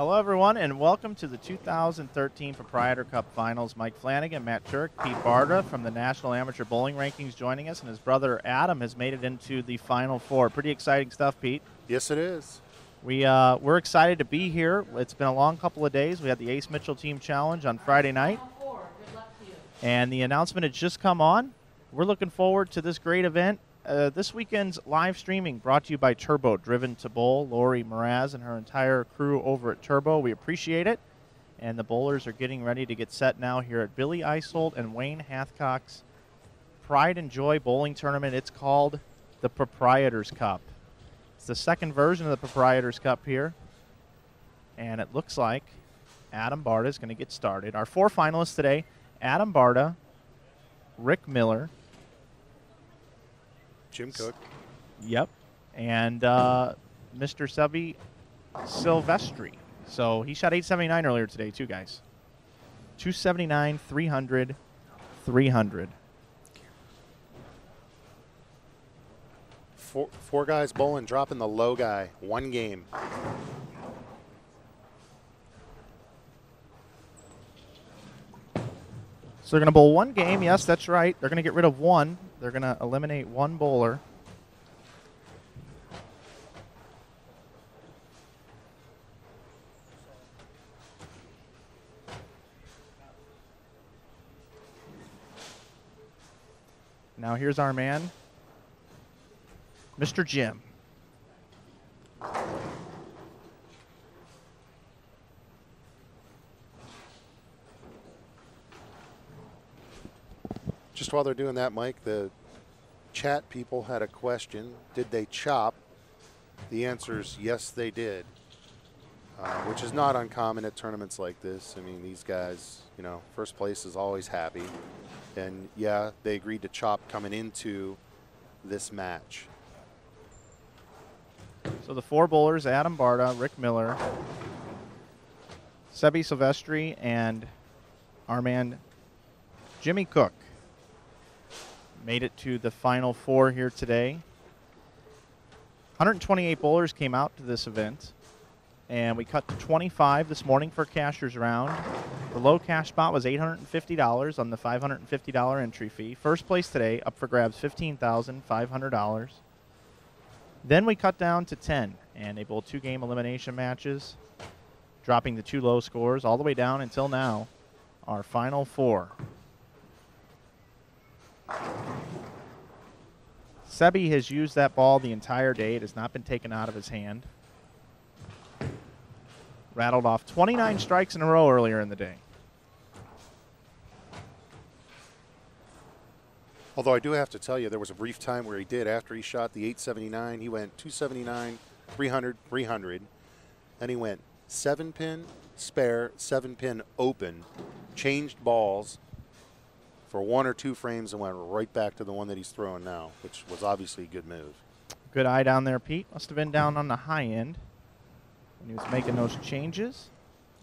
Hello, everyone, and welcome to the 2013 Proprietor Cup Finals. Mike Flanagan, Matt Turek, Pete Barta from the National Amateur Bowling Rankings joining us, and his brother Adam has made it into the Final Four. Pretty exciting stuff, Pete. Yes, it is. We're excited to be here. It's been a long couple of days. We had the Ace Mitchell Team Challenge on Friday night, and the announcement had just come on. We're looking forward to this great event. This weekend's live streaming brought to you by Turbo, Driven to Bowl. Lori Mraz and her entire crew over at Turbo. We appreciate it. And the bowlers are getting ready to get set now here at Billy Isold and Wayne Hathcock's Pride and Joy Bowling Tournament. It's called the Proprietor's Cup. It's the second version of the Proprietor's Cup here. And it looks like Adam Barda is going to get started. Our four finalists today, Adam Barda, Rick Miller, Jim Cook. Yep. And Mr. Sebe Silvestri. So he shot 879 earlier today, too, guys. 279, 300, 300. Four guys bowling, dropping the low guy. One game. So they're going to bowl one game. Yes, that's right. They're going to get rid of one. They're going to eliminate one bowler. Now here's our man, Mr. Jim. Just while they're doing that, Mike, the chat people had a question. Did they chop? The answer is yes, they did, which is not uncommon at tournaments like this. I mean, these guys, you know, first place is always happy. And, yeah, they agreed to chop coming into this match. So the four bowlers, Adam Barda, Rick Miller, Sebe Silvestri, and our man Jimmy Cook, made it to the Final Four here today. 128 bowlers came out to this event, and we cut to 25 this morning for cashier's round. The low cash spot was $850 on the $550 entry fee. First place today, up for grabs, $15,500. Then we cut down to 10, and they bowled two-game elimination matches, dropping the two low scores all the way down until now, our Final Four. Sebe has used that ball the entire day. It has not been taken out of his hand. Rattled off 29 strikes in a row earlier in the day. Although I do have to tell you, there was a brief time where he did, after he shot the 879, he went 279, 300, 300. Then he went 7-pin, spare, 7-pin, open, changed balls for one or two frames and went right back to the one that he's throwing now, which was obviously a good move. Good eye down there, Pete. Must have been down on the high end when he was making those changes.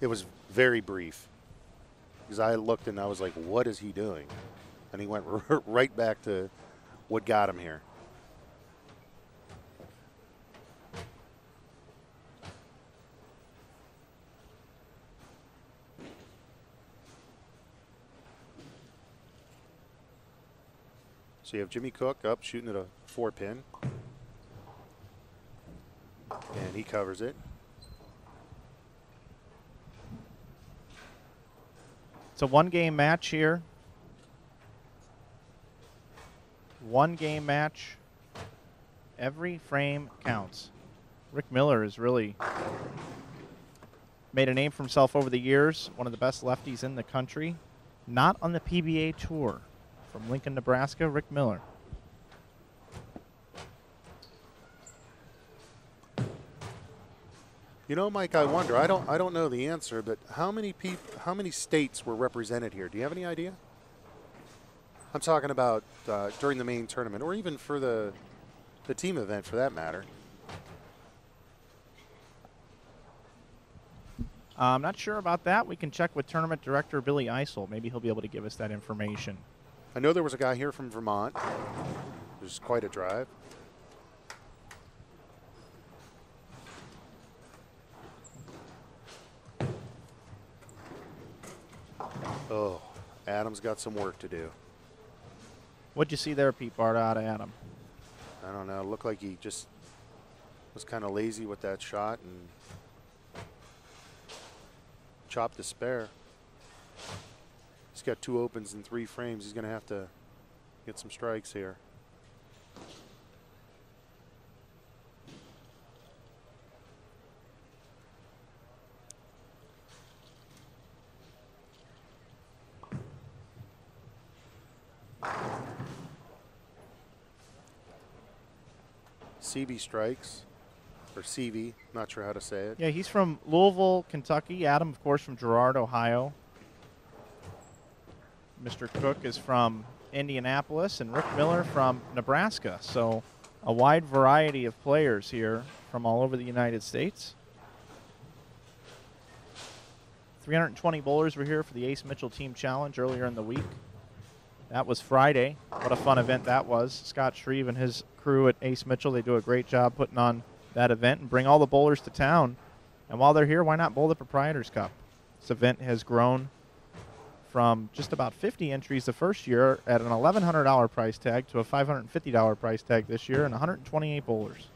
It was very brief because I looked and I was like, what is he doing? And he went right back to what got him here. So you have Jimmy Cook up shooting at a 4-pin. And he covers it. It's a one-game match here. One-game match. Every frame counts. Rick Miller has really made a name for himself over the years. One of the best lefties in the country. Not on the PBA Tour. From Lincoln, Nebraska, Rick Miller. You know, Mike, I wonder. I don't know the answer, but how many states were represented here? Do you have any idea? I'm talking about during the main tournament, or even for the team event, for that matter. I'm not sure about that. We can check with tournament director Billy Isold. Maybe he'll be able to give us that information. I know there was a guy here from Vermont. It was quite a drive. Oh, Adam's got some work to do. What'd you see there, Pete Barta, out of Adam? I don't know. It looked like he just was kind of lazy with that shot and chopped the spare. He's got 2 opens in 3 frames. He's going to have to get some strikes here. Sebe strikes, or Seve, not sure how to say it. Yeah, he's from Louisville, Kentucky. Adam, of course, from Girard, Ohio. Mr. Cook is from Indianapolis, and Rick Miller from Nebraska. So a wide variety of players here from all over the United States. 320 bowlers were here for the Ace Mitchell Team Challenge earlier in the week. That was Friday. What a fun event that was. Scott Shreve and his crew at Ace Mitchell, they do a great job putting on that event and bring all the bowlers to town. And while they're here, why not bowl the Proprietor's Cup? This event has grown from just about 50 entries the first year at an $1,100 price tag to a $550 price tag this year and 128 bowlers.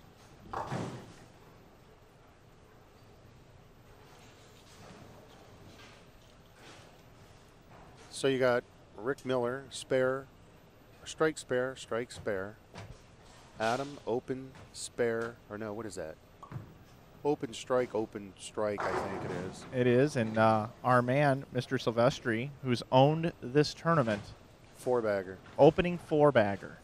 So you got Rick Miller, spare, strike spare, strike spare. Adam, open, spare, or no, what is that? Open, strike, I think it is. It is, and our man, Mr. Silvestri, who's owned this tournament. 4-bagger. Opening 4-bagger.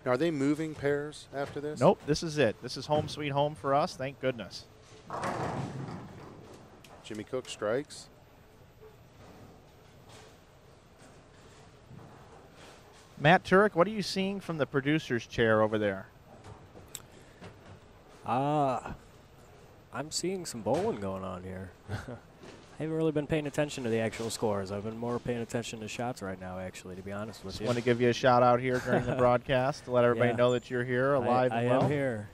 Now, are they moving pairs after this? Nope, this is it. This is home sweet home for us, thank goodness. Jimmy Cook strikes. Matt Turek, what are you seeing from the producer's chair over there? I'm seeing some bowling going on here. I haven't really been paying attention to the actual scores. I've been more paying attention to shots right now, actually, to be honest with Just you. want to give you a shout out here during the broadcast to let everybody know that you're here alive and well. I am here.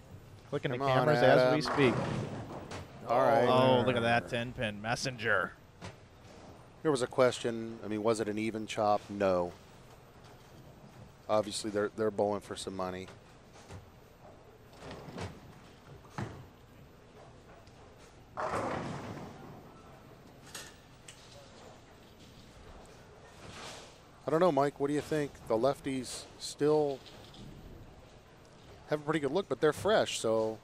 Clicking the Come on, cameras as we speak. All right. Oh, look at that 10-pin messenger. There was a question. I mean, was it an even chop? No. Obviously, they're bowling for some money. I don't know, Mike. What do you think? The lefties still have a pretty good look, but they're fresh, so.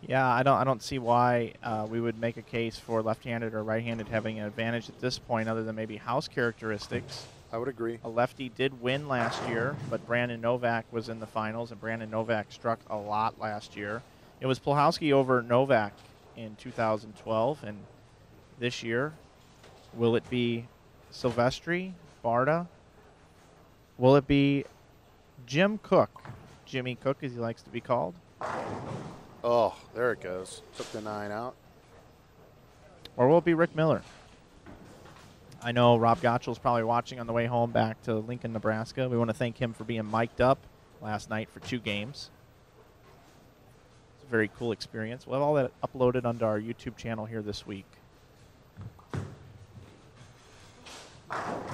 Yeah, I don't see why we would make a case for left-handed or right-handed having an advantage at this point, other than maybe house characteristics. I would agree. A lefty did win last year, but Brandon Novak was in the finals, and Brandon Novak struck a lot last year. It was Plahowski over Novak in 2012, and this year, will it be Silvestri, Barda? Will it be Jim Cook, Jimmy Cook as he likes to be called? Oh, there it goes. Took the 9 out. Or will it be Rick Miller? I know Rob Gottschall's probably watching on the way home back to Lincoln, Nebraska. We want to thank him for being mic'd up last night for 2 games. It's a very cool experience. We'll have all that uploaded onto our YouTube channel here this week.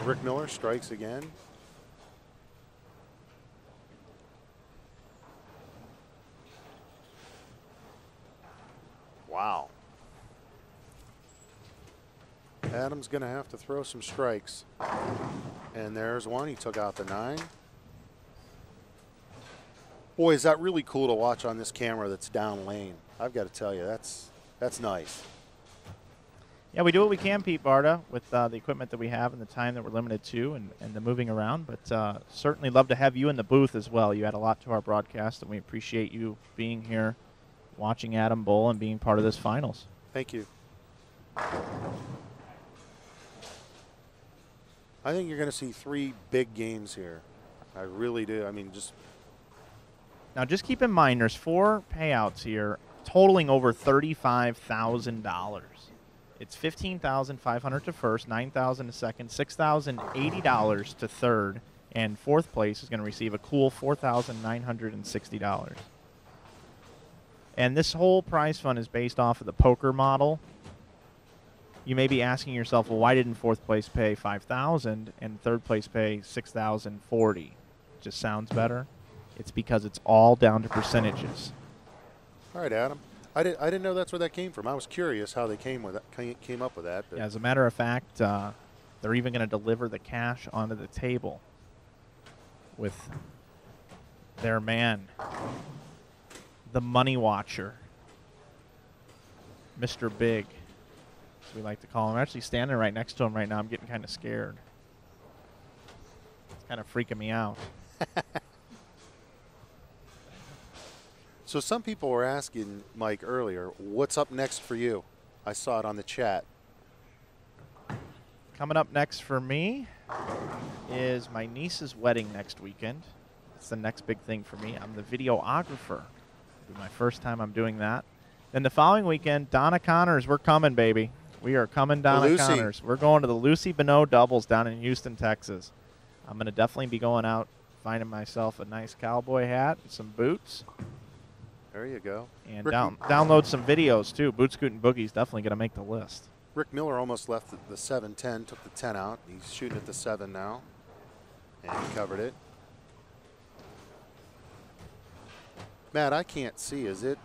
Rick Miller strikes again. Wow. Adam's going to have to throw some strikes. And there's one. He took out the 9. Boy, is that really cool to watch on this camera that's down lane. I've got to tell you, that's nice. Yeah, we do what we can, Pete Barta, with the equipment that we have and the time that we're limited to and the moving around. But certainly love to have you in the booth as well. You add a lot to our broadcast, and we appreciate you being here, watching Adam bowl, and being part of this finals. Thank you. I think you're going to see 3 big games here. I really do. I mean, Now, just keep in mind, there's 4 payouts here totaling over $35,000. It's $15,500 to first, $9,000 to second, $6,080 to third, and fourth place is going to receive a cool $4,960. And this whole prize fund is based off of the poker model. You may be asking yourself, well, why didn't fourth place pay $5,000 and third place pay $6,040? Just sounds better. It's because it's all down to percentages. All right, Adam. I didn't know that's where that came from. I was curious how they came up with that. But Yeah, as a matter of fact, they're even going to deliver the cash onto the table with their man, the money watcher, Mr. Big, as we like to call him. I'm actually standing right next to him right now. I'm getting kind of scared. It's kind of freaking me out. So some people were asking Mike earlier, what's up next for you? I saw it on the chat. Coming up next for me is my niece's wedding next weekend. It's the next big thing for me. I'm the videographer. It'll be my first time I'm doing that. Then the following weekend, Donna Connors, we're coming, baby. We are coming, Donna Connors. We're going to the Lucy Bonneau doubles down in Houston, Texas. I'm going to definitely be going out, finding myself a nice cowboy hat and some boots. There you go. And download some videos, too. Boot Scootin' Boogie's definitely going to make the list. Rick Miller almost left the 7-10, took the 10 out. He's shooting at the 7 now. And he covered it. Matt, I can't see. Is it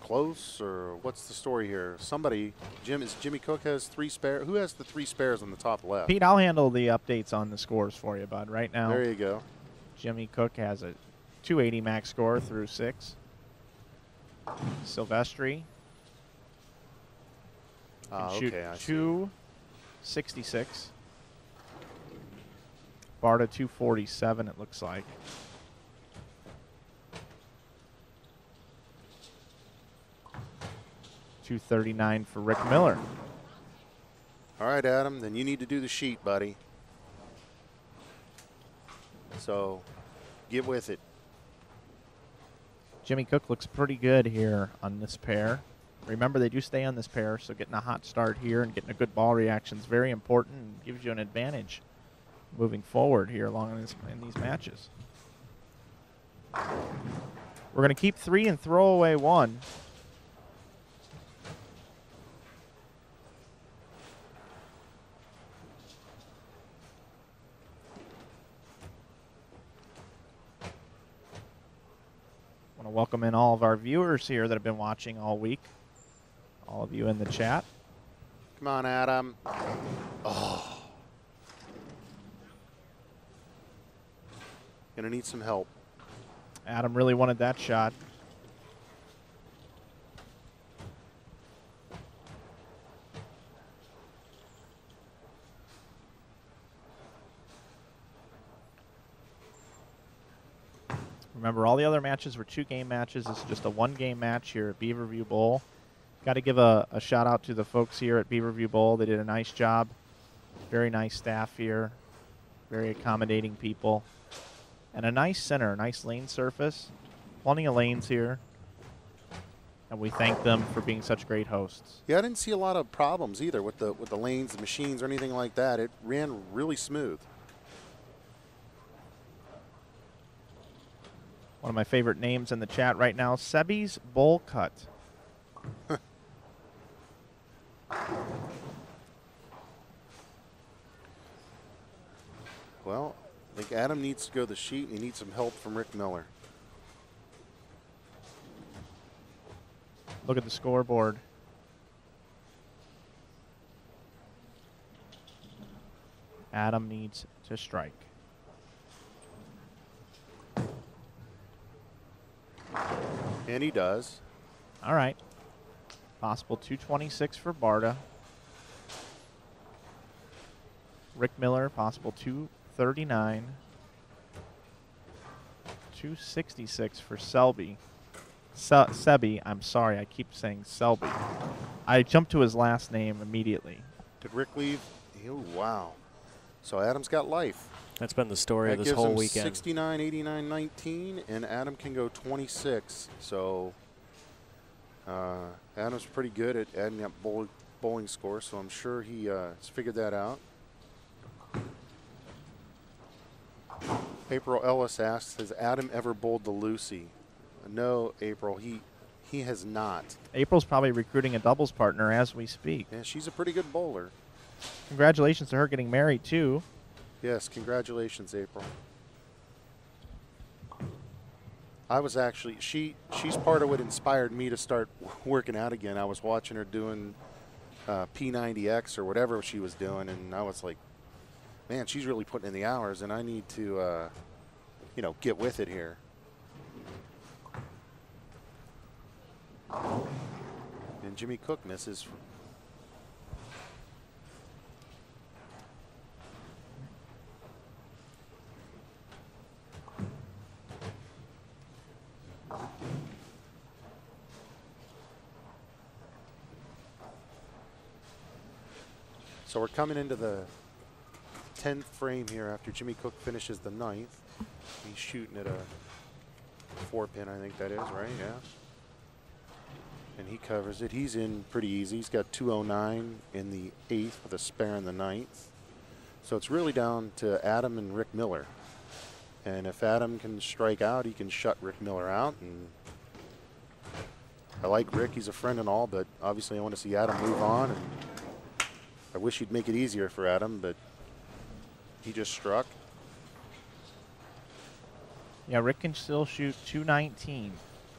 close or what's the story here? Somebody, Jimmy Cook has 3 spares. Who has the 3 spares on the top left? Pete, I'll handle the updates on the scores for you, bud. Right now, there you go. Jimmy Cook has a 280 max score through 6. Silvestri can shoot 266. Barda 247, it looks like. $239 for Rick Miller. All right, Adam, then you need to do the sheet, buddy. So get with it. Jimmy Cook looks pretty good here on this pair. Remember, they do stay on this pair, so getting a hot start here and getting a good ball reaction is very important and gives you an advantage moving forward here along in these matches. We're going to keep 3 and throw away 1. Want to welcome in all of our viewers here that have been watching all week. All of you in the chat. Come on, Adam. Oh. Gonna need some help. Adam really wanted that shot. Remember, all the other matches were 2-game matches. This is just a 1-game match here at Beaverview Bowl. Got to give a shout out to the folks here at Beaverview Bowl. They did a nice job. Very nice staff here. Very accommodating people. And a nice center, a nice lane surface. Plenty of lanes here. And we thank them for being such great hosts. Yeah, I didn't see a lot of problems either with the lanes, the machines, or anything like that. It ran really smooth. One of my favorite names in the chat right now, Seby's Bowl Cut. Well, I think Adam needs to go the sheet, and he needs some help from Rick Miller. Look at the scoreboard. Adam needs to strike. And he does. All right. Possible 226 for Barda. Rick Miller, possible 239. 266 for Seby. Seby, I'm sorry, I keep saying Selby. I jumped to his last name immediately. Did Rick leave? Oh, wow. So Adam's got life. That's been the story of this gives whole him weekend. 69, 89, 19, and Adam can go 26. So Adam's pretty good at adding up bowling score, so I'm sure he has figured that out. April Ellis asks, has Adam ever bowled the Lucy? No, April. He has not. April's probably recruiting a doubles partner as we speak. Yeah, she's a pretty good bowler. Congratulations to her getting married, too. Yes, congratulations, April. I was actually, she's part of what inspired me to start working out again. I was watching her doing P90X or whatever she was doing, and I was like, man, she's really putting in the hours, and I need to, you know, get with it here. And Jimmy Cook misses. So we're coming into the 10th frame here after Jimmy Cook finishes the 9th. He's shooting at a 4-pin, I think that is, right? Yeah. And he covers it. He's in pretty easy. He's got 209 in the 8th with a spare in the 9th. So it's really down to Adam and Rick Miller. And if Adam can strike out, he can shut Rick Miller out. And I like Rick. He's a friend and all, but obviously I want to see Adam move on. And I wish he'd make it easier for Adam, but he just struck. Yeah, Rick can still shoot 219.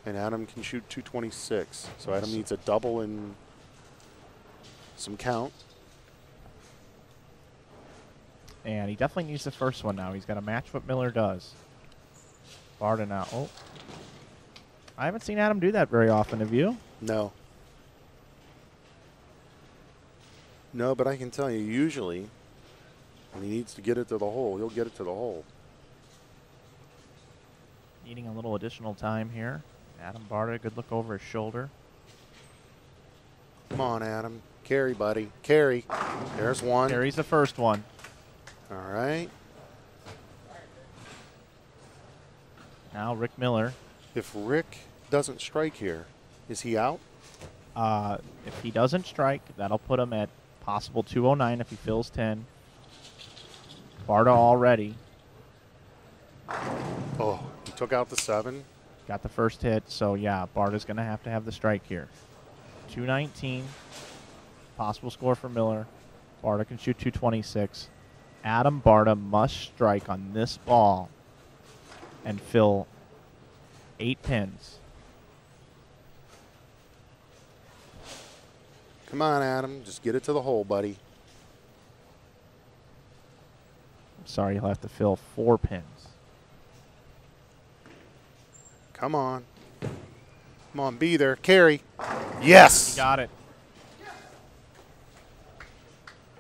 And Adam can shoot 226. So Adam needs a double and some count. And he definitely needs the first one now. He's got to match what Miller does. Barda now. Oh. I haven't seen Adam do that very often, have you? No. No, but I can tell you, usually, when he needs to get it to the hole, he'll get it to the hole. Needing a little additional time here. Adam Barda, good look over his shoulder. Come on, Adam. Carry, buddy. Carry. There's one. Carries the first one. All right. Now Rick Miller. If Rick doesn't strike here, is he out? If he doesn't strike, that'll put him at possible 209 if he fills 10. Barda already. Oh, he took out the 7. Got the first hit, so yeah, Barda's going to have the strike here. 219. Possible score for Miller. Barda can shoot 226. Adam Barda must strike on this ball and fill 8 pins. Come on, Adam. Just get it to the hole, buddy. I'm sorry, he'll have to fill 4 pins. Come on. Come on, be there. Carry. Yes. Got it.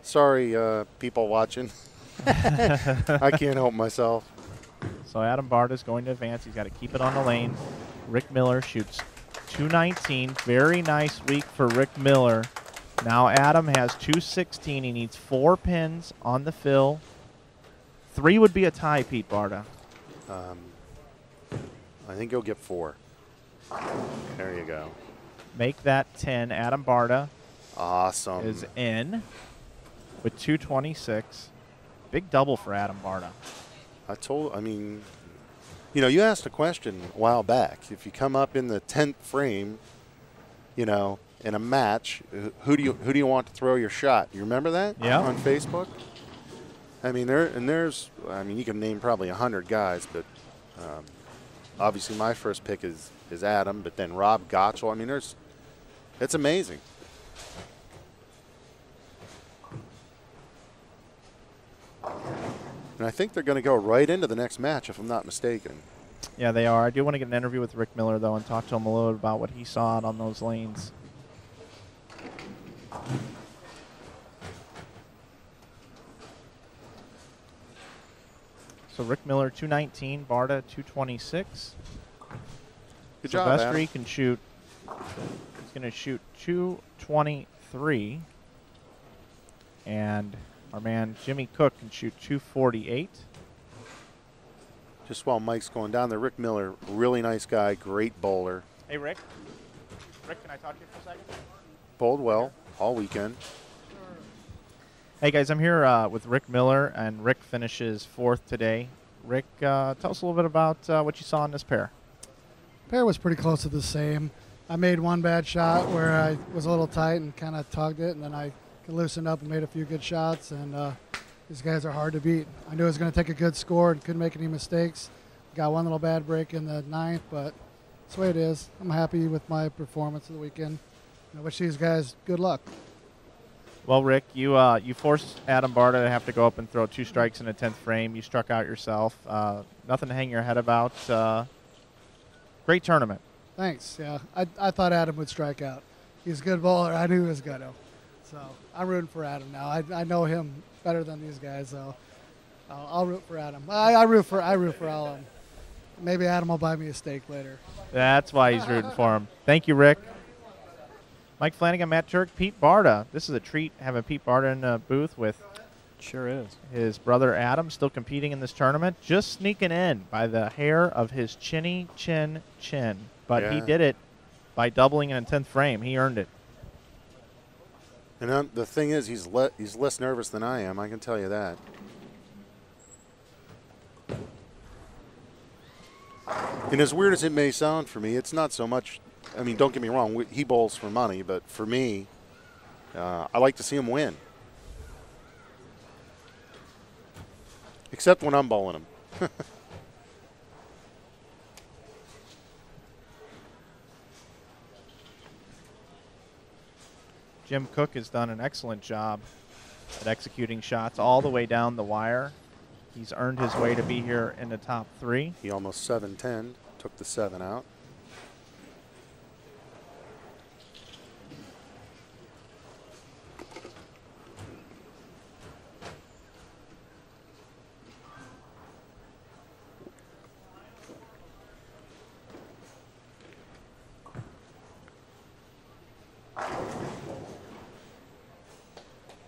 Sorry, people watching. I can't help myself. So Adam Barda's going to advance. He's got to keep it on the lane. Rick Miller shoots 219. Very nice week for Rick Miller. Now Adam has 216. He needs 4 pins on the fill. 3 would be a tie, Pete Barda. I think he'll get 4. There you go. Make that 10. Adam Barda Awesome. is in with 226. Big double for Adam Barda. I mean, you know, you asked a question a while back. If you come up in the 10th frame, you know, in a match, who do you want to throw your shot? You remember that? Yeah. On Facebook? I mean, I mean, you can name probably 100 guys, but obviously my first pick is Adam, but then Rob Gottschall. I mean, it's amazing. And I think they're going to go right into the next match, if I'm not mistaken. Yeah, they are. I do want to get an interview with Rick Miller, though, and talk to him a little bit about what he saw out on those lanes. So Rick Miller, 219. Barda, 226. Good job, Silvestri Adam. can shoot. He's going to shoot 223. And our man Jimmy Cook can shoot 248. Just while Mike's going down there, Rick Miller, really nice guy, great bowler. Hey, Rick. Rick, can I talk to you for a second? Bowled well all weekend. Hey, guys, I'm here with Rick Miller, and Rick finishes 4th today. Rick, tell us a little bit about what you saw in this pair. Pair was pretty close to the same. I made one bad shot where I was a little tight and kind of tugged it, and then I loosened up and made a few good shots, and these guys are hard to beat. I knew I was going to take a good score and couldn't make any mistakes. Got one little bad break in the 9th, but that's the way it is. I'm happy with my performance of the weekend. I wish these guys good luck. Well, Rick, you forced Adam Barda to have to go up and throw 2 strikes in a 10th frame. You struck out yourself. Nothing to hang your head about. Great tournament. Thanks. Yeah, I thought Adam would strike out. He's a good bowler. I knew he was going to. So I'm rooting for Adam now. I know him better than these guys, so I'll root for Adam. I root for all of them. Maybe Adam will buy me a steak later. That's why he's rooting for him. Thank you, Rick. Mike Flanagan, Matt Turek, Pete Barta. This is a treat having Pete Barta in the booth with Sure is. his brother Adam, still competing in this tournament, just sneaking in by the hair of his chinny chin. But he did it by doubling in a 10th frame. He earned it. And the thing is, he's less nervous than I am. I can tell you that. And as weird as it may sound for me, it's not so much. I mean, don't get me wrong. He bowls for money, but for me, I like to see him win. Except when I'm bowling him. Jim Cook has done an excellent job at executing shots all the way down the wire. He's earned his way to be here in the top 3. He almost 7-10, took the 7 out.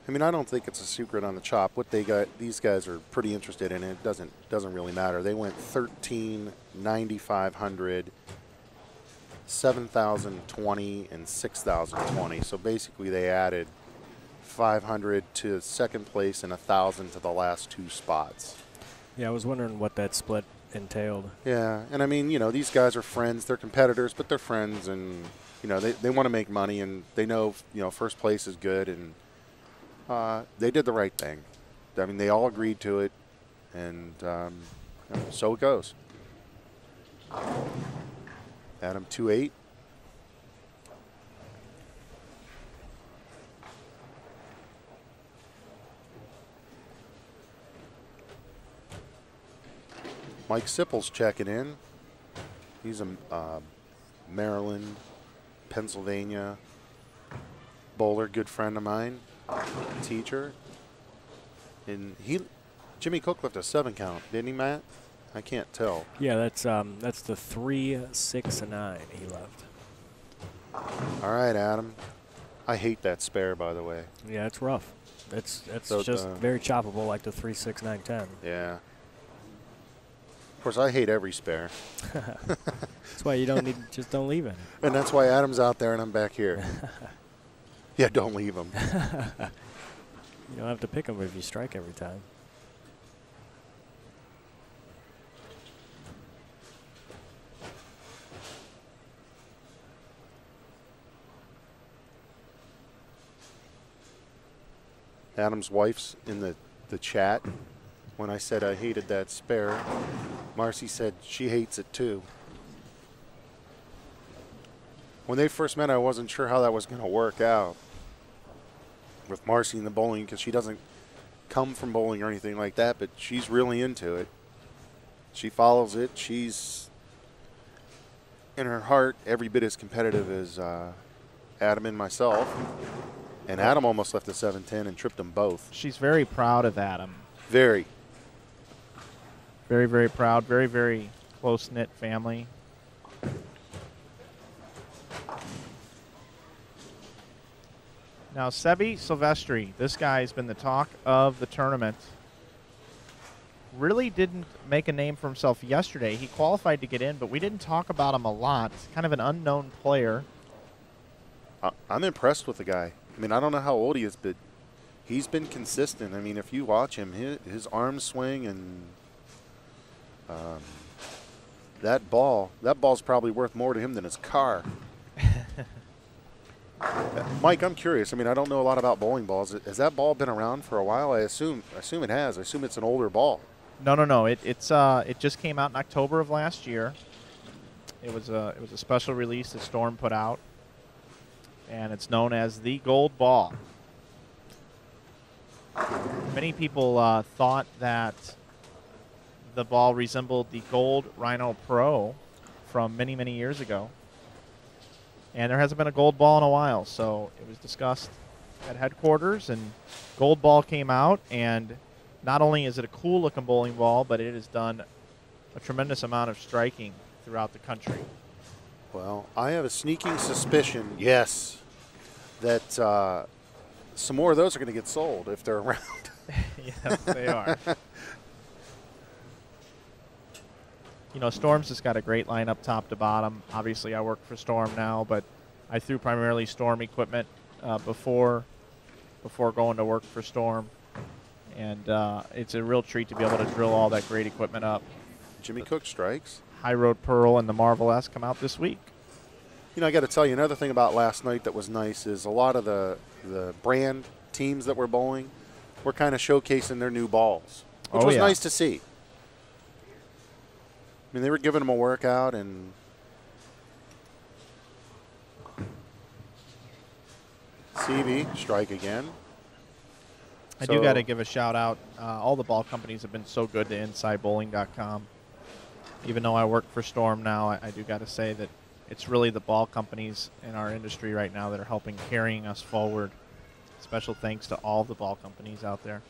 I mean, I don't think it's a secret on the chop. What they got, these guys are pretty interested in it. It doesn't really matter. They went 13, 9,500, 7,020, and 6,020. So basically, they added 500 to second place and 1,000 to the last 2 spots. Yeah, I was wondering what that split entailed. Yeah, and I mean, you know, these guys are friends. They're competitors, but they're friends, and you know, they want to make money, and they know, you know, first place is good, and they did the right thing. I mean, they all agreed to it, and so it goes. Adam 2-8. Mike Sipple's checking in. He's a Maryland, Pennsylvania bowler, good friend of mine. Teacher, and Jimmy Cook left a 7 count, didn't he, Matt? I can't tell. Yeah, that's the 3, 6, and 9 he left. All right, Adam. I hate that spare, by the way. Yeah, it's rough. It's So, just very choppable, like the 3, 6, 9, 10. Yeah. Of course, I hate every spare. That's why you just don't leave any. And that's why Adam's out there and I'm back here. Yeah, don't leave him. You don't have to pick them if you strike every time. Adam's wife's in the chat. When I said I hated that spare, Marcy said she hates it too. When they first met, I wasn't sure how that was going to work out with Marcy in the bowling, because she doesn't come from bowling or anything like that, but she's really into it. She follows it. She's, in her heart, every bit as competitive as Adam and myself. And Adam almost left a 7-10 and tripped them both. She's very proud of Adam. Very. Very, very proud. Very, very close-knit family. Now, Sebe Silvestri, this guy's been the talk of the tournament. Really didn't make a name for himself yesterday. He qualified to get in, but we didn't talk about him a lot. Kind of an unknown player. I'm impressed with the guy. I mean, I don't know how old he is, but he's been consistent. I mean, if you watch him, his arm swing and That ball's probably worth more to him than his car. Mike, I'm curious. I mean, I don't know a lot about bowling balls. Has that ball been around for a while? I assume it has. I assume it's an older ball. No. It just came out in October of last year. It was a special release that Storm put out, and it's known as the Gold Ball. Many people thought that the ball resembled the Gold Rhino Pro from many, many years ago. And there hasn't been a gold ball in a while, so it was discussed at headquarters, and Gold Ball came out, and not only is it a cool-looking bowling ball, but it has done a tremendous amount of striking throughout the country. Well, I have a sneaking suspicion, yes, that some more of those are going to get sold if they're around. Yes, they are. You know, Storm's just got a great lineup top to bottom. Obviously, I work for Storm now, but I threw primarily Storm equipment before going to work for Storm. And it's a real treat to be able to drill all that great equipment up. Jimmy Cook strikes. High Road Pearl and the Marvel S come out this week. You know, I got to tell you, another thing about last night that was nice is a lot of the brand teams that were bowling were kind of showcasing their new balls, which was nice to see. I mean, they were giving them a workout, and Seve strike again. I do got to give a shout out. All the ball companies have been so good to InsideBowling.com. Even though I work for Storm now, I do got to say that it's really the ball companies in our industry right now that are carrying us forward. Special thanks to all the ball companies out there.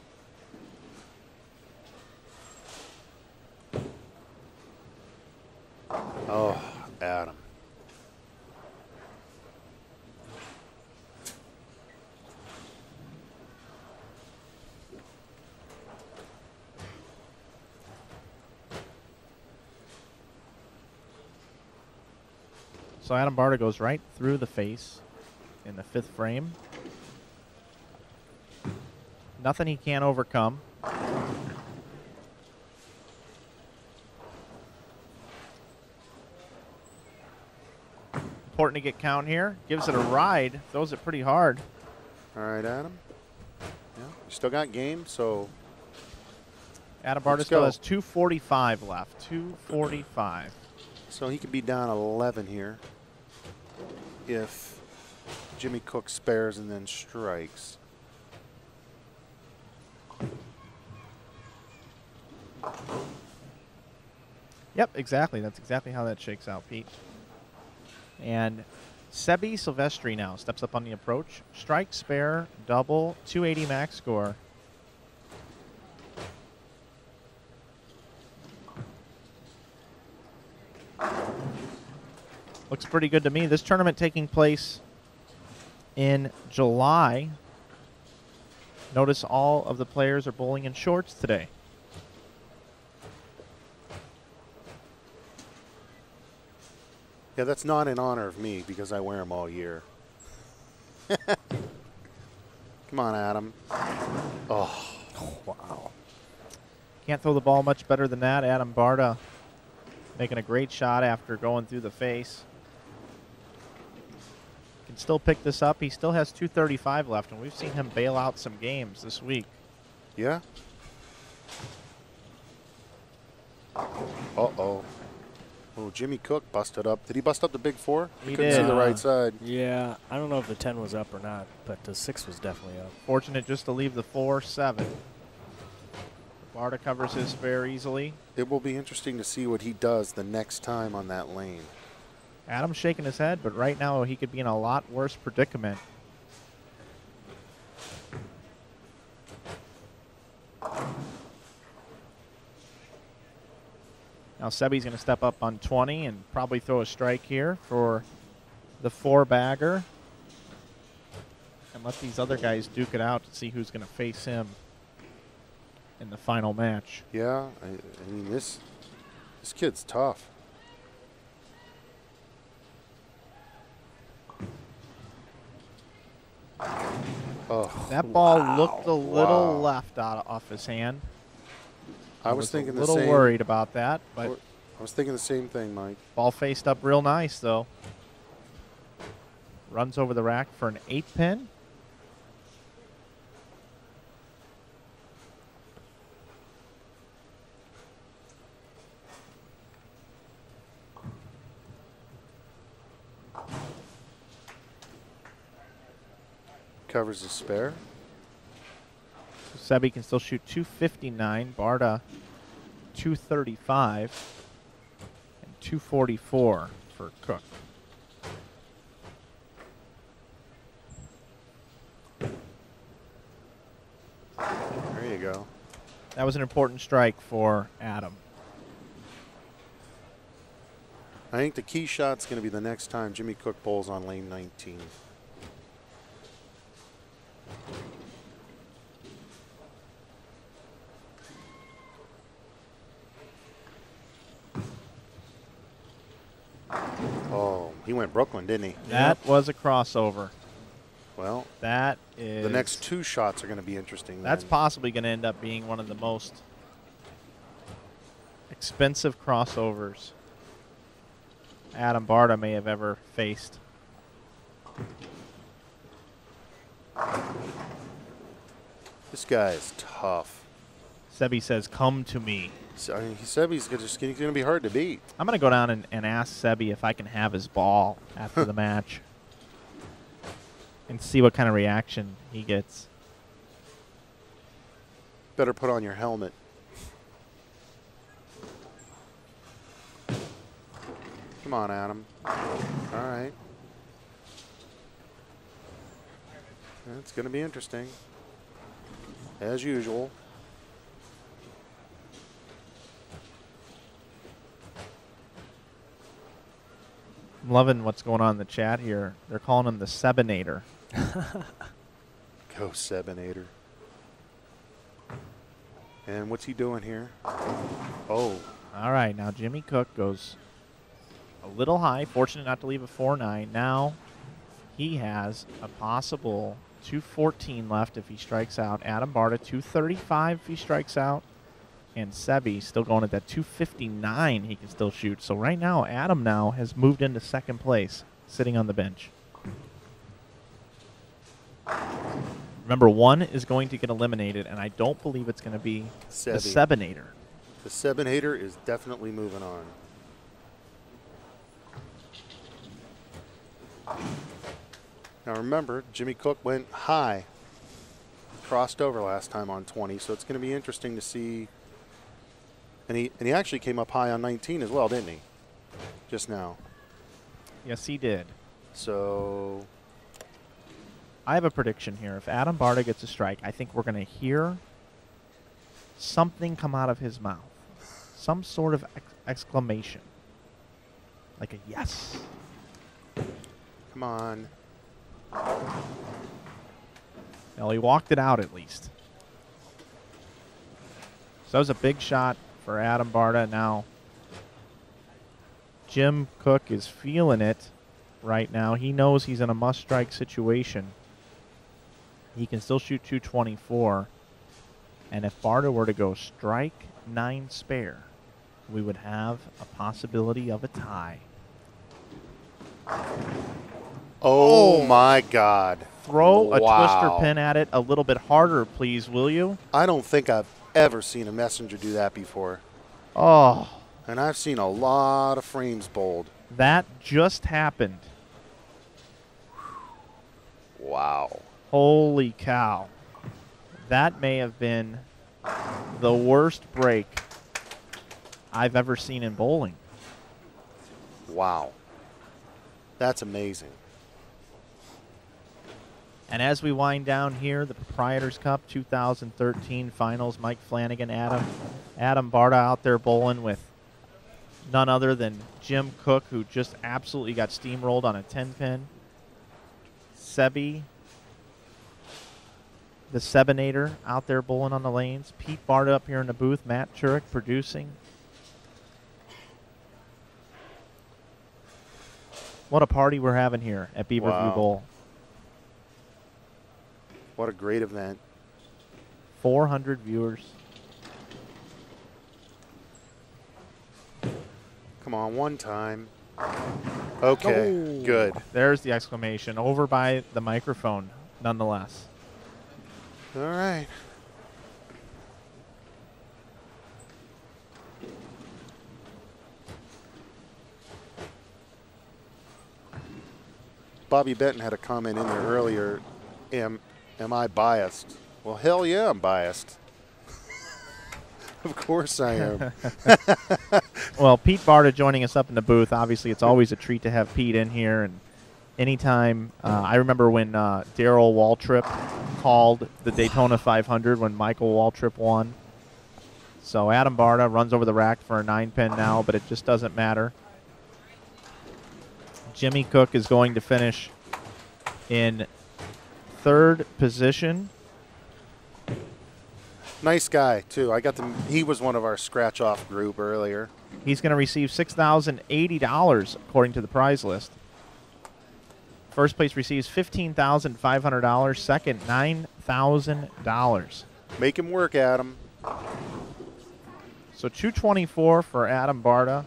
Oh, Adam. So Adam Barda goes right through the face in the 5th frame. Nothing he can't overcome. Important to get count here. Gives it a ride. Throws it pretty hard. All right, Adam. Yeah, you still got game, so Adam Barda still has 2:45 left. 2:45. So he could be down 11 here if Jimmy Cook spares and then strikes. Yep, exactly. That's exactly how that shakes out, Pete. And Seby Silvestri now steps up on the approach. Strike, spare, double, 280 max score. Looks pretty good to me. This tournament taking place in July. Notice all of the players are bowling in shorts today. Yeah, that's not in honor of me because I wear them all year. Come on, Adam. Oh, wow. Can't throw the ball much better than that. Adam Barda making a great shot after going through the face. Can still pick this up. He still has 2:35 left, and we've seen him bail out some games this week. Yeah? Uh-oh. Oh, Jimmy Cook busted up. Did he bust up the big 4? He couldn't did. see the right side. Yeah, I don't know if the 10 was up or not, but the 6 was definitely up. Fortunate just to leave the 4-7. Barda covers his spare easily. It will be interesting to see what he does the next time on that lane. Adam's shaking his head, but right now he could be in a lot worse predicament. Now Seby's going to step up on 20 and probably throw a strike here for the 4-bagger. And let these other guys duke it out to see who's going to face him in the final match. Yeah, I mean, this kid's tough. Oh, That ball looked a little left off his hand. I was thinking the a little same. worried about that, but I was thinking the same thing, Mike. Ball faced up real nice, though. Runs over the rack for an 8-pin. Covers the spare. Seby can still shoot 259. Barda 235 and 244 for Cook. There you go. That was an important strike for Adam. I think the key shot's going to be the next time Jimmy Cook bowls on lane 19. Oh, he went Brooklyn, didn't he? That was a crossover. Well, That is the next two shots are going to be interesting. That's then. possibly going to end up being one of the most expensive crossovers Adam Barda may have ever faced. This guy is tough. Seby says, "Come to me." So, I mean, he said he's going to be hard to beat. I'm going to go down and ask Seby if I can have his ball after the match and see what kind of reaction he gets. Better put on your helmet. Come on, Adam. All right. It's going to be interesting. As usual. I'm loving what's going on in the chat here. They're calling him the Sebinator. Go Sebinator. And what's he doing here? Oh. All right, now Jimmy Cook goes a little high, fortunate not to leave a 4-9. Now he has a possible 214 left if he strikes out. Adam Barda 235 if he strikes out. And Seby still going at that 259 he can still shoot. So right now, Adam now has moved into second place, sitting on the bench. Remember, one is going to get eliminated, and I don't believe it's going to be the Sebinator. The Sebinator is definitely moving on. Now remember, Jimmy Cook went high, crossed over last time on 20, so it's going to be interesting to see. And he actually came up high on 19 as well, didn't he? Just now. Yes, he did. So I have a prediction here. If Adam Barda gets a strike, I think we're going to hear something come out of his mouth. Some sort of exclamation. Like a yes. come on. Well, he walked it out at least. So that was a big shot for Adam Barda. Now, Jim Cook is feeling it right now. He knows he's in a must-strike situation. He can still shoot 224. And if Barda were to go strike 9 spare, we would have a possibility of a tie. Oh my God. Throw a Wow. twister pin at it a little bit harder, please, will you? I don't think I've ever seen a messenger do that before. Oh, And I've seen a lot of frames bowled. that just happened. Wow. Holy cow. That may have been the worst break I've ever seen in bowling. Wow. That's amazing. And as we wind down here, the Proprietors Cup 2013 finals, Mike Flanagan, Adam Barda out there bowling with none other than Jim Cook, who just absolutely got steamrolled on a 10-pin. Seby, the Sebinator, out there bowling on the lanes. Pete Barta up here in the booth. Matt Turek producing. What a party we're having here at Beaverview Wow. Bowl. What a great event. 400 viewers. Come on, one time. Okay, good. There's the exclamation. Over by the microphone, nonetheless. All right. Bobby Benton had a comment in there earlier. Am I biased? Well, hell yeah, I'm biased. Of course I am. Well, Pete Barta joining us up in the booth. Obviously, it's always a treat to have Pete in here. And anytime, I remember when Darrell Waltrip called the Daytona 500 when Michael Waltrip won. So Adam Barda runs over the rack for a 9-pin now, but it just doesn't matter. Jimmy Cook is going to finish in 3rd position. Nice guy, too. He was one of our scratch-off group earlier. He's going to receive $6,080 according to the prize list. First place receives $15,500. Second, $9,000. Make him work, Adam. So $224 for Adam Barda.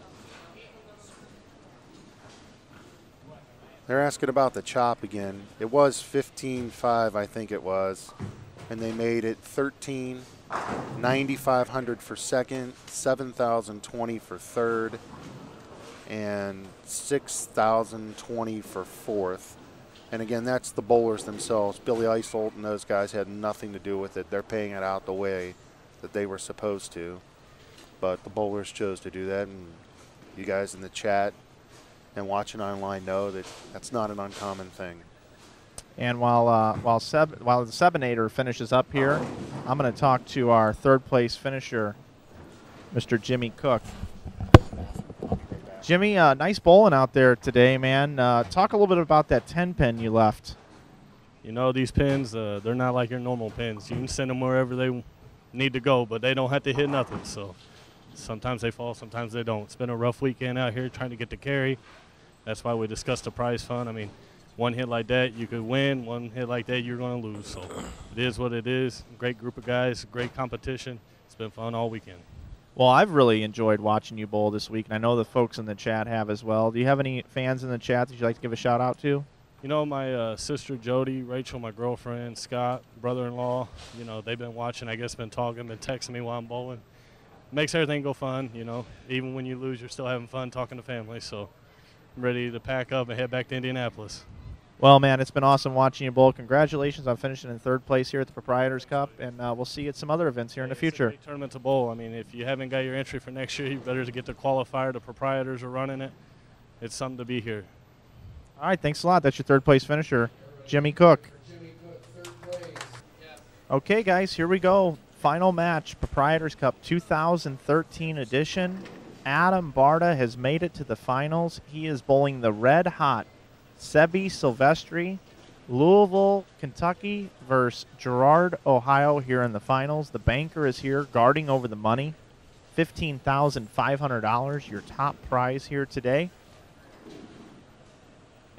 They're asking about the chop again. It was 15.5, I think it was, and they made it 13, 9,500 for second, 7,020 for third, and 6,020 for fourth. And again, that's the bowlers themselves. Billy Isolt and those guys had nothing to do with it. They're paying it out the way that they were supposed to, but the bowlers chose to do that, and you guys in the chat and watching online know that that's not an uncommon thing. And while the Sebinator finishes up here, I'm going to talk to our 3rd place finisher, Mr. Jimmy Cook. Jimmy, nice bowling out there today, man. Talk a little bit about that 10-pin you left. You know, these pins, they're not like your normal pins. You can send them wherever they need to go, but they don't have to hit nothing. So sometimes they fall, sometimes they don't. It's been a rough weekend out here trying to get the carry. That's why we discussed the prize fund. I mean, one hit like that, you could win. One hit like that, you're going to lose. So it is what it is. Great group of guys, great competition. It's been fun all weekend. Well, I've really enjoyed watching you bowl this week, and I know the folks in the chat have as well. Do you have any fans in the chat that you'd like to give a shout-out to? You know, my sister Jody, Rachel, my girlfriend, Scott, brother-in-law, you know, they've been watching, I guess, been talking, been texting me while I'm bowling. Makes everything go fun, you know. Even when you lose, you're still having fun talking to family. So I'm ready to pack up and head back to Indianapolis. Well, man, it's been awesome watching you bowl. Congratulations on finishing in 3rd place here at the Proprietors Cup, and we'll see you at some other events here in the future. It's a great tournament to bowl. I mean, if you haven't got your entry for next year, you better get the qualifier. The Proprietors are running it. It's something to be here. All right, thanks a lot. That's your 3rd place finisher, Jimmy Cook. Okay, guys, here we go. Final match, Proprietors Cup 2013 edition. Adam Barda has made it to the finals. He is bowling the red-hot Sebe Silvestri, Louisville, Kentucky versus Girard, Ohio here in the finals. The banker is here guarding over the money. $15,500, your top prize here today.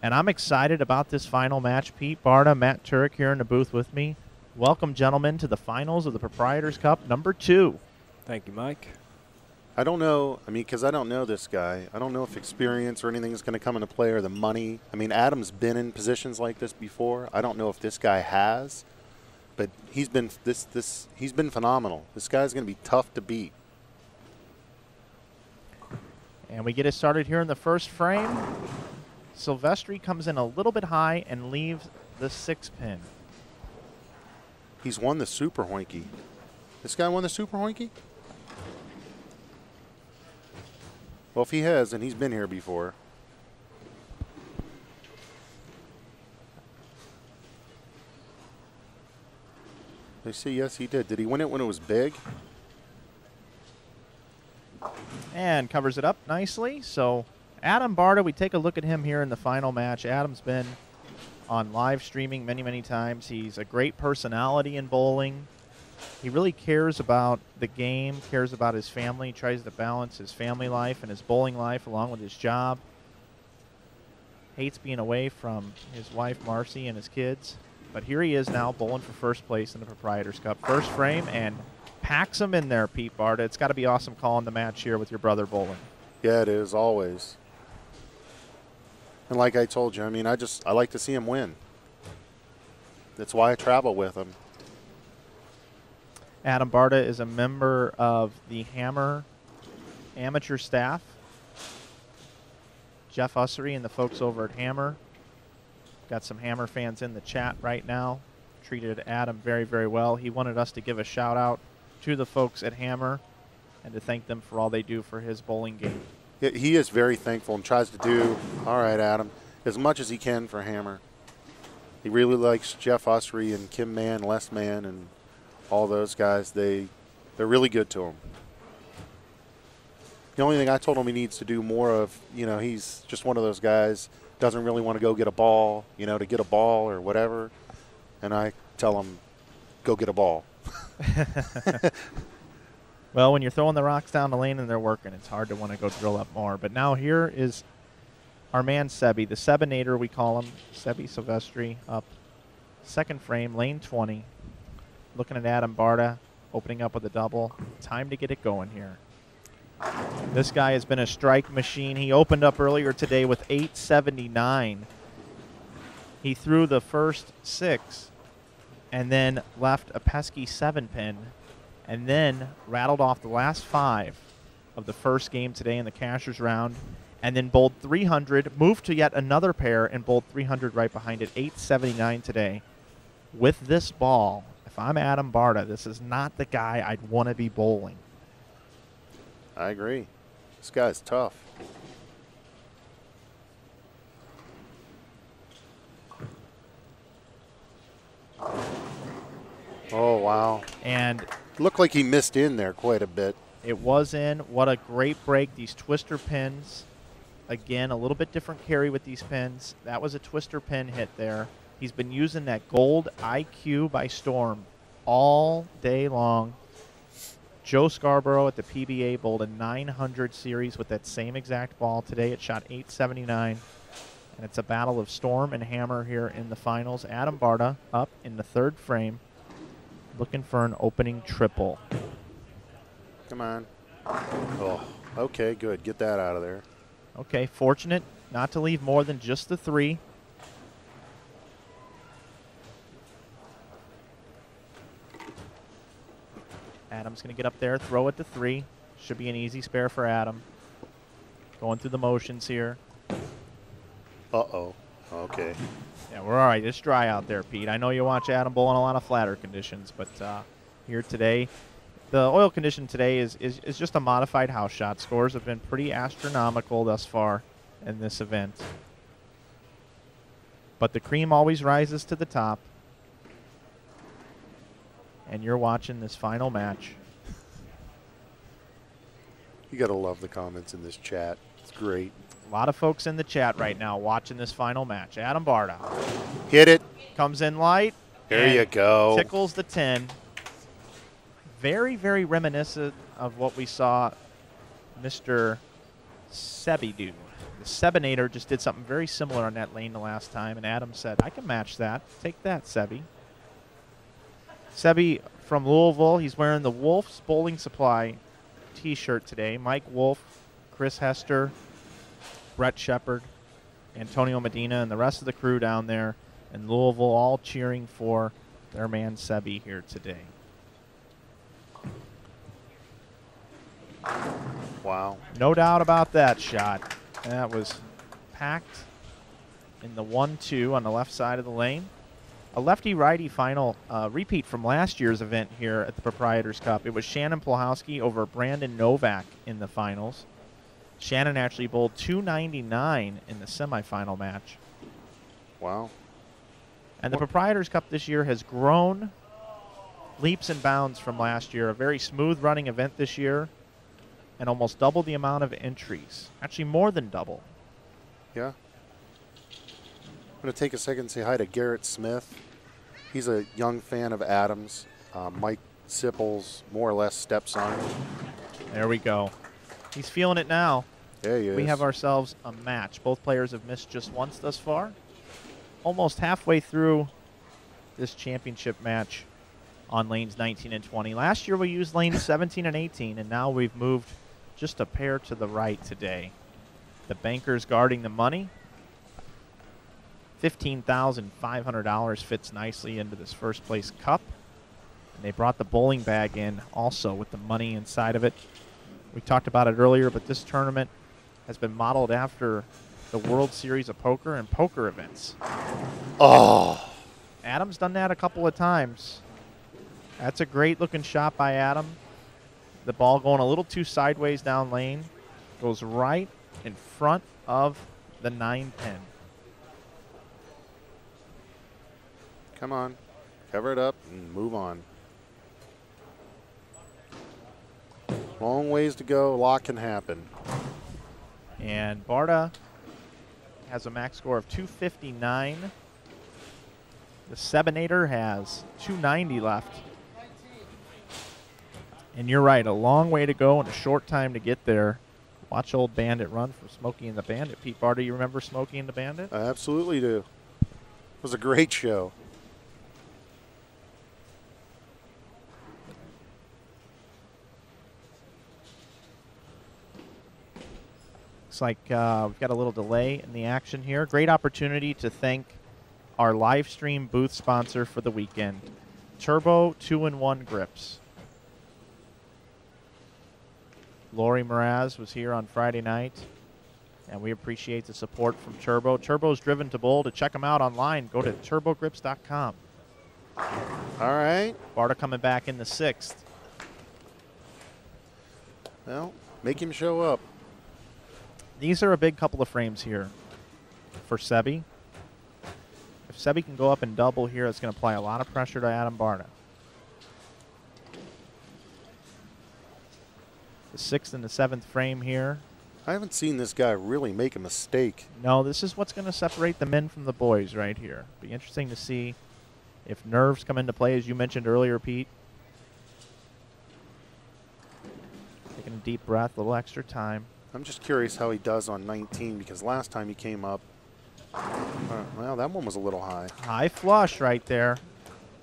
And I'm excited about this final match. Pete Barta, Matt Turek here in the booth with me. Welcome, gentlemen, to the finals of the Proprietors Cup number 2. Thank you, Mike. I don't know, I mean, because I don't know this guy. I don't know if experience or anything is going to come into play or the money. I mean, Adam's been in positions like this before. I don't know if this guy has, but he's been he's been phenomenal. This guy's going to be tough to beat. And we get it started here in the first frame. Silvestri comes in a little bit high and leaves the 6-pin. He's won the Super Hoinky. This guy won the Super Hoinky? Well, if he has, then he's been here before. They say yes, he did. Did he win it when it was big? And covers it up nicely. So Adam Barta, we take a look at him here in the final match. Adam's been on live streaming many, many times. He's a great personality in bowling. He really cares about the game, cares about his family, tries to balance his family life and his bowling life along with his job. Hates being away from his wife, Marcy, and his kids. But here he is now bowling for first place in the Proprietors Cup. First frame and packs him in there, Pete Barta. It's got to be awesome calling the match here with your brother bowling. Yeah, it is, always. And like I told you, I mean, I like to see him win. That's why I travel with him. Adam Barda is a member of the Hammer amateur staff. Jeff Ussery and the folks over at Hammer. Got some Hammer fans in the chat right now. Treated Adam very, very well. He wanted us to give a shout out to the folks at Hammer and to thank them for all they do for his bowling game. He is very thankful and tries to do, all right, Adam, as much as he can for Hammer. He really likes Jeff Ussery and Kim Mann, Les Mann, and all those guys. They're really good to him. The only thing I told him he needs to do more of, you know, he's just one of those guys, doesn't really want to go get a ball, you know, to get a ball or whatever. And I tell him, go get a ball. Well, when you're throwing the rocks down the lane and they're working, it's hard to want to go drill up more. But now here is our man Seby, the Sebinator we call him, Seve Silvestri, up second frame, lane 20. Looking at Adam Barda, opening up with a double. Time to get it going here. This guy has been a strike machine. He opened up earlier today with 879. He threw the first 6 and then left a pesky 7-pin and then rattled off the last 5 of the first game today in the cashers round and then bowled 300, moved to yet another pair and bowled 300 right behind it, 879 today. With this ball, if I'm Adam Barda, this is not the guy I'd want to be bowling. I agree. This guy's tough. Oh, wow. And looked like he missed in there quite a bit. It was in. What a great break. These twister pins. Again, a little bit different carry with these pins. That was a twister pin hit there. He's been using that gold IQ by storm all day long. Joe Scarborough at the PBA bowled a 900 series with that same exact ball. Today it shot 879. And it's a battle of storm and hammer here in the finals. Adam Barda up in the third frame, looking for an opening triple. Come on. Oh, okay, good. Get that out of there. Okay, fortunate not to leave more than just the 3. Adam's going to get up there, throw it to 3. Should be an easy spare for Adam. Going through the motions here. Uh-oh. Okay. Yeah, we're all right. It's dry out there, Pete. I know you watch Adam bowl in a lot of flatter conditions, but here today, the oil condition today is just a modified house shot. Scores have been pretty astronomical thus far in this event. But the cream always rises to the top. And you're watching this final match. You got to love the comments in this chat. It's great. A lot of folks in the chat right now watching this final match. Adam Barda. Hit it. Comes in light. There you go. Tickles the 10. Very, very reminiscent of what we saw Mr. Seby do. The Sebinator just did something very similar on that lane the last time, and Adam said, I can match that. Take that, Seby. Seby from Louisville. He's wearing the Wolf's Bowling Supply T-shirt today. Mike Wolf, Chris Hester, Brett Shepard, Antonio Medina, and the rest of the crew down there in Louisville all cheering for their man Seby here today. Wow. No doubt about that shot. That was packed in the 1-2 on the left side of the lane. A lefty-righty final repeat from last year's event here at the Proprietors Cup. It was Shannon Plahowski over Brandon Novak in the finals. Shannon actually bowled 299 in the semifinal match. Wow. And the Proprietors Cup this year has grown leaps and bounds from last year. A very smooth running event this year and almost double the amount of entries. Actually more than double. Yeah. I'm going to take a second and say hi to Garrett Smith. He's a young fan of Adams. Mike Sipple's more or less stepson. There we go. He's feeling it now. Yeah, he is. We have ourselves a match. Both players have missed just once thus far. Almost halfway through this championship match on lanes 19 and 20. Last year we used lanes 17 and 18, and now we've moved just a pair to the right today. The bankers guarding the money. $15,500 fits nicely into this first place cup. And they brought the bowling bag in also with the money inside of it. We talked about it earlier, but this tournament has been modeled after the World Series of Poker and poker events. Oh. Adam's done that a couple of times. That's a great looking shot by Adam. The ball going a little too sideways down lane. Goes right in front of the 9 pin. Come on. Cover it up and move on. Long ways to go. A lot can happen. And Barda has a max score of 259. The Sebinator has 290 left. And you're right, a long way to go and a short time to get there. Watch old Bandit run from Smokey and the Bandit. Pete Barta, you remember Smokey and the Bandit? I absolutely do. It was a great show. Looks like we've got a little delay in the action here. Great opportunity to thank our live stream booth sponsor for the weekend, Turbo 2-in-1 Grips. Lori Mraz was here on Friday night, and we appreciate the support from Turbo. Turbo's driven to bowl. To check them out online, go to turbogrips.com. All right. Barta coming back in the 6th. Well, make him show up. These are a big couple of frames here for Seby. If Seby can go up and double here, it's going to apply a lot of pressure to Adam Barda. The 6th and the 7th frame here. I haven't seen this guy really make a mistake. No, this is what's going to separate the men from the boys right here. Be interesting to see if nerves come into play, as you mentioned earlier, Pete. Taking a deep breath, a little extra time. I'm just curious how he does on 19 because last time he came up, well, that one was a little high. High flush right there.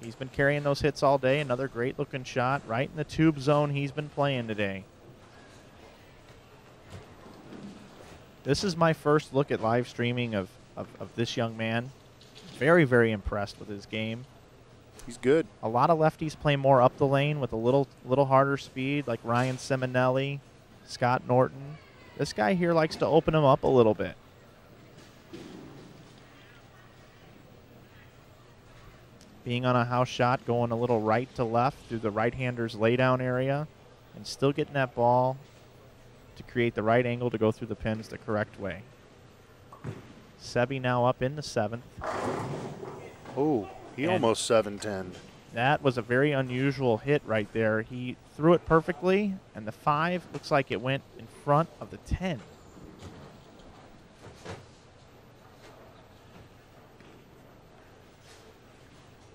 He's been carrying those hits all day. Another great looking shot right in the tube zone he's been playing today. This is my first look at live streaming of this young man. Very, very impressed with his game. He's good. A lot of lefties play more up the lane with a little harder speed, like Ryan Simonelli, Scott Norton. This guy here likes to open him up a little bit. Being on a house shot, going a little right to left through the right-hander's laydown area, and still getting that ball to create the right angle to go through the pins the correct way. Seby now up in the 7th. Oh, he almost 7-10. That was a very unusual hit right there. He threw it perfectly, and the 5 looks like it went in front of the 10.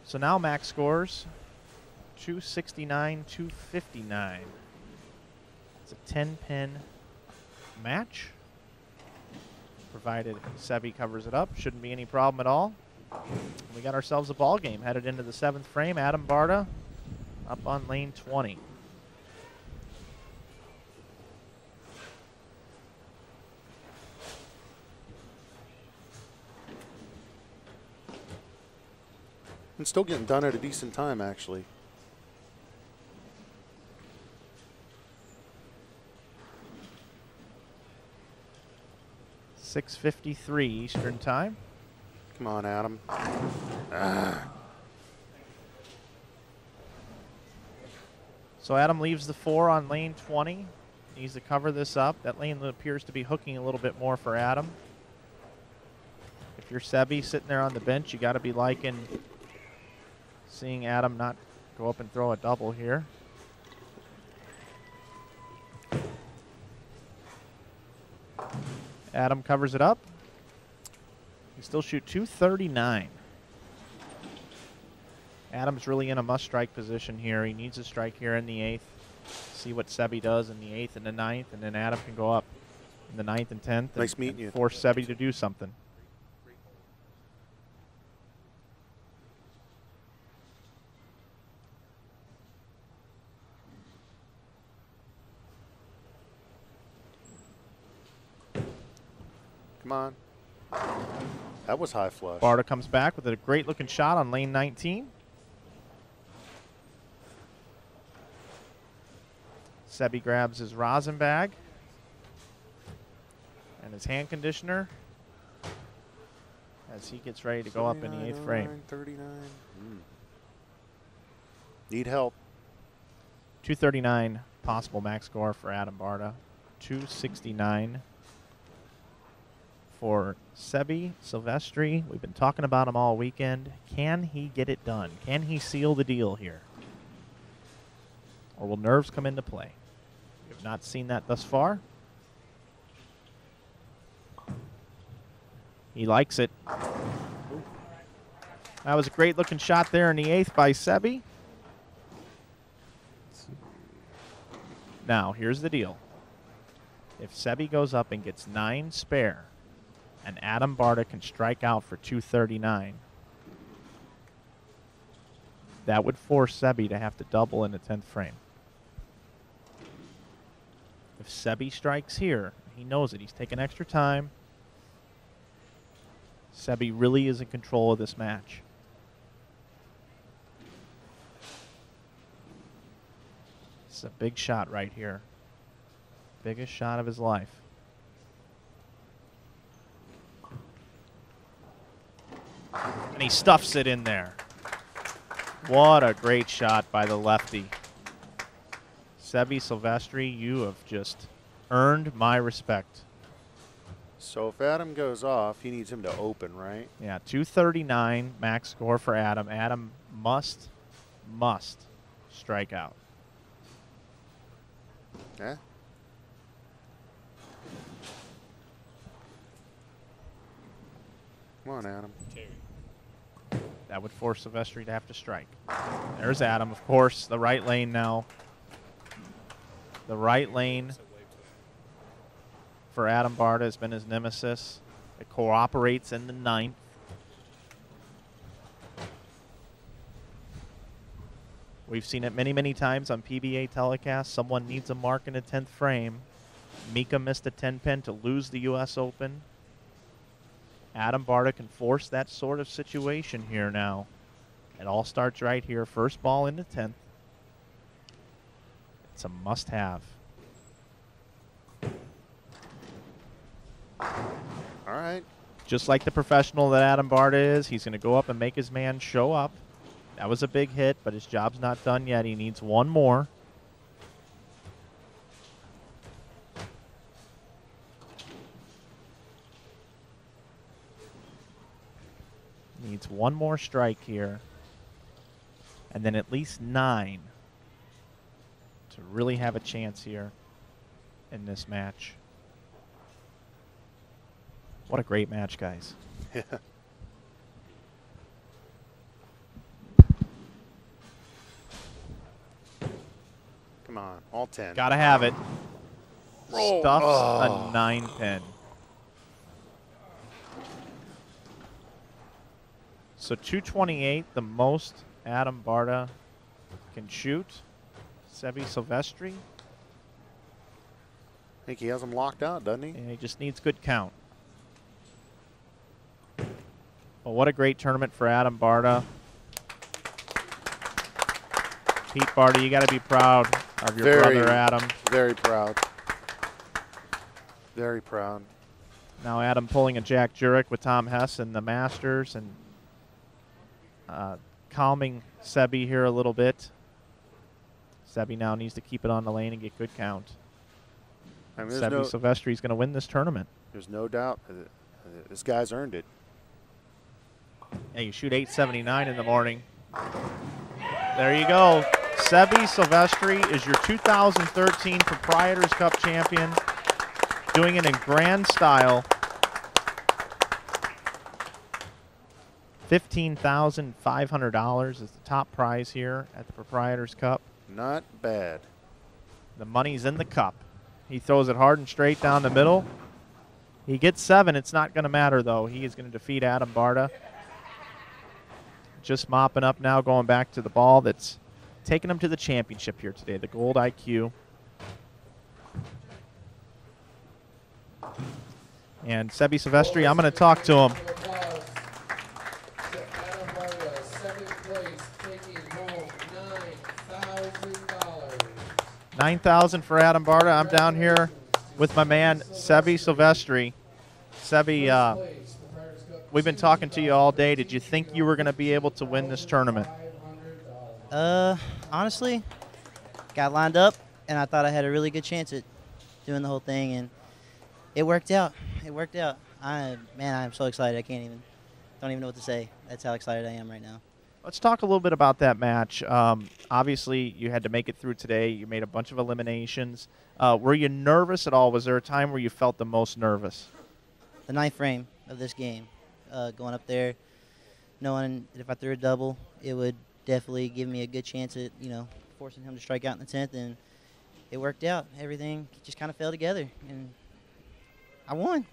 So now max scores 269, 259. It's a 10-pin match. Provided Seby covers it up, shouldn't be any problem at all. We got ourselves a ball game headed into the 7th frame. Adam Barda up on lane 20. And still getting done at a decent time, actually. .653 Eastern time. Come on, Adam. Ah. So Adam leaves the 4 on lane 20. Needs to cover this up. That lane appears to be hooking a little bit more for Adam. If you're Seby sitting there on the bench, you got to be liking seeing Adam not go up and throw a double here. Adam covers it up. He still shoot 239. Adam's really in a must-strike position here. He needs a strike here in the 8th. See what Seby does in the 8th and the 9th, and then Adam can go up in the 9th and 10th Nice meeting you. Force Seby to do something. Come on. That was high flush. Barda comes back with a great-looking shot on lane 19. Seby grabs his rosin bag and his hand conditioner as he gets ready to go up in the 8th frame. 39. Need help. 239 possible max score for Adam Barda. 269 for Seve Silvestri. We've been talking about him all weekend. Can he get it done? Can he seal the deal here? Or will nerves come into play? We have not seen that thus far. He likes it. That was a great looking shot there in the 8th by Seby. Now, here's the deal. If Seby goes up and gets 9 spare, and Adam Barda can strike out for 239, that would force Seby to have to double in the 10th frame. If Seby strikes here, he knows it. He's taking extra time. Seby really is in control of this match. It's a big shot right here. Biggest shot of his life. And he stuffs it in there. What a great shot by the lefty. Seve Silvestri, you have just earned my respect. So if Adam goes off, he needs him to open, right? Yeah, 239 max score for Adam. Adam must strike out. Yeah. Come on, Adam. That would force Silvestri to have to strike. There's Adam, of course, the right lane now. The right lane for Adam Barda has been his nemesis. It cooperates in the 9th. We've seen it many, many times on PBA telecasts. Someone needs a mark in the 10th frame. Mika missed a 10-pin to lose the U.S. Open. Adam Barda can force that sort of situation here now. It all starts right here. First ball in the 10th. It's a must-have. All right. Just like the professional that Adam Barda is, he's going to go up and make his man show up. That was a big hit, but his job's not done yet. He needs one more. Needs one more strike here. And then at least 9 to really have a chance here in this match. What a great match, guys. Yeah. Come on, all 10. Gotta have it. Roll. Stuffs Oh. a 9-pin. So 228, the most Adam Barda can shoot. Seve Silvestri. I think he has him locked out, doesn't he? And he just needs good count. Well, what a great tournament for Adam Barda. Pete Barta, you got to be proud of your brother, Adam. Very proud. Very proud. Now Adam pulling a Jack Jurek with Tom Hess in the Masters and calming Seby here a little bit. Seby now needs to keep it on the lane and get good count. I mean, Seve Silvestri is going to win this tournament. There's no doubt. This guy's earned it. Yeah, you shoot 879 in the morning. There you go. Seve Silvestri is your 2013 Proprietors Cup champion, doing it in grand style. $15,500 is the top prize here at the Proprietors Cup. Not bad. The money's in the cup. He throws it hard and straight down the middle. He gets 7. It's not going to matter, though. He is going to defeat Adam Barda. Just mopping up now, going back to the ball that's taking him to the championship here today, the Gold IQ. And Sebe Silvestri, I'm going to talk to him. $9,000 for Adam Barda. I'm down here with my man Seve Silvestri. Sebe, we've been talking to you all day. Did you think you were going to be able to win this tournament? Honestly, got lined up, and I thought I had a really good chance at doing the whole thing, and it worked out. It worked out. I'm so excited. Don't even know what to say. That's how excited I am right now. Let's talk a little bit about that match. Obviously, you had to make it through today. You made a bunch of eliminations. Were you nervous at all? Was there a time where you felt the most nervous? The ninth frame of this game, going up there, knowing that if I threw a double, it would definitely give me a good chance at, forcing him to strike out in the 10th, and it worked out. Everything just kind of fell together, and I won.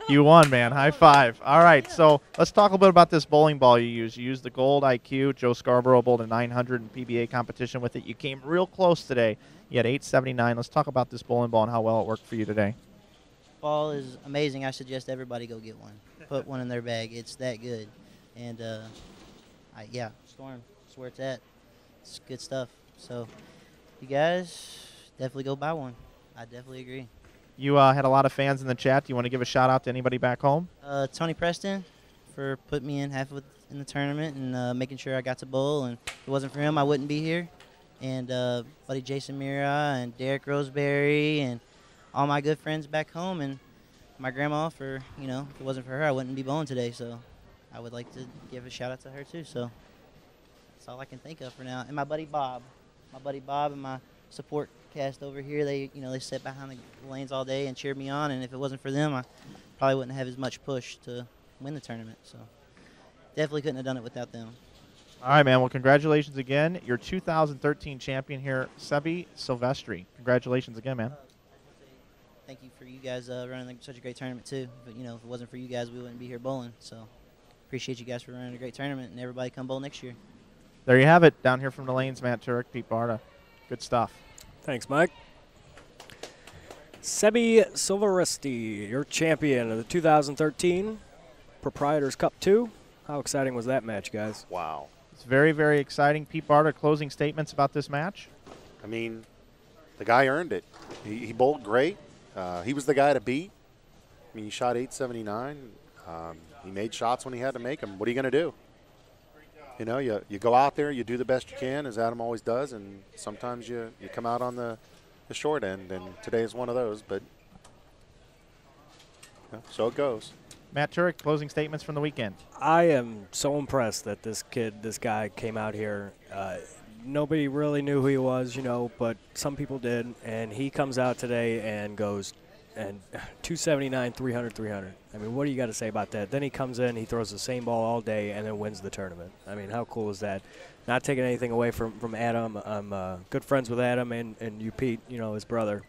You won, man. High five. All right, so let's talk a little bit about this bowling ball you used. You used the Gold IQ. Joe Scarborough bowled a 900 in PBA competition with it. You came real close today. You had 879. Let's talk about this bowling ball and how well it worked for you today. Ball is amazing. I suggest everybody go get one. Put one in their bag. It's that good. And, Storm, that's where it's at. It's good stuff. So, you guys definitely go buy one. I definitely agree. You had a lot of fans in the chat. Do you want to give a shout-out to anybody back home? Tony Preston for putting me in in the tournament and making sure I got to bowl. And if it wasn't for him, I wouldn't be here. And buddy Jason Mira and Derek Roseberry and all my good friends back home. And my grandma for, if it wasn't for her, I wouldn't be bowling today. So I would like to give a shout-out to her, too. So that's all I can think of for now. And my buddy Bob. And my support cast over here, they sit behind the lanes all day and cheered me on, and if it wasn't for them, I probably wouldn't have as much push to win the tournament. So definitely couldn't have done it without them. All right, man. Well, congratulations again. Your 2013 champion here, Sebe Silvestri. Congratulations again, man. Thank you for you guys running such a great tournament too. But if it wasn't for you guys, we wouldn't be here bowling. So appreciate you guys for running a great tournament, and everybody come bowl next year. There you have it. Down here from the lanes, Matt Turek, Pete Barta. Good stuff. Thanks, Mike. Seby Silvestri, your champion of the 2013 Proprietors Cup 2. How exciting was that match, guys? Wow. It's very, very exciting. Pete Barta, closing statements about this match? I mean, the guy earned it. He bowled great. He was the guy to beat. I mean, he shot 879. He made shots when he had to make them. What are you going to do? You go out there, you do the best you can, as Adam always does, and sometimes you come out on the short end, and today is one of those, but so it goes. Matt Turek, closing statements from the weekend. I am so impressed that this guy came out here. Nobody really knew who he was, but some people did, and he comes out today and goes and 279, 300, 300. I mean, what do you got to say about that? Then he comes in, he throws the same ball all day, and then wins the tournament. I mean, how cool is that? Not taking anything away from Adam. I'm good friends with Adam and you, Pete, his brother.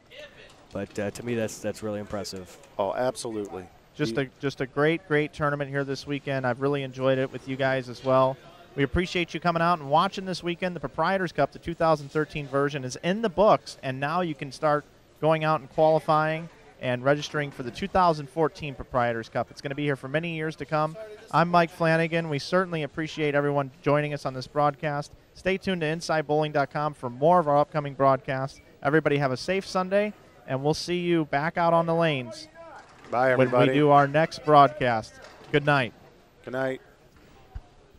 But to me, that's really impressive. Oh, absolutely. Just a great tournament here this weekend. I've really enjoyed it with you guys as well. We appreciate you coming out and watching this weekend. The Proprietors Cup, the 2013 version, is in the books, and now you can start going out and qualifying and registering for the 2014 Proprietors Cup. It's going to be here for many years to come. I'm Mike Flanagan. We certainly appreciate everyone joining us on this broadcast. Stay tuned to InsideBowling.com for more of our upcoming broadcasts. Everybody have a safe Sunday, and we'll see you back out on the lanes. Bye, everybody. When we do our next broadcast. Good night. Good night.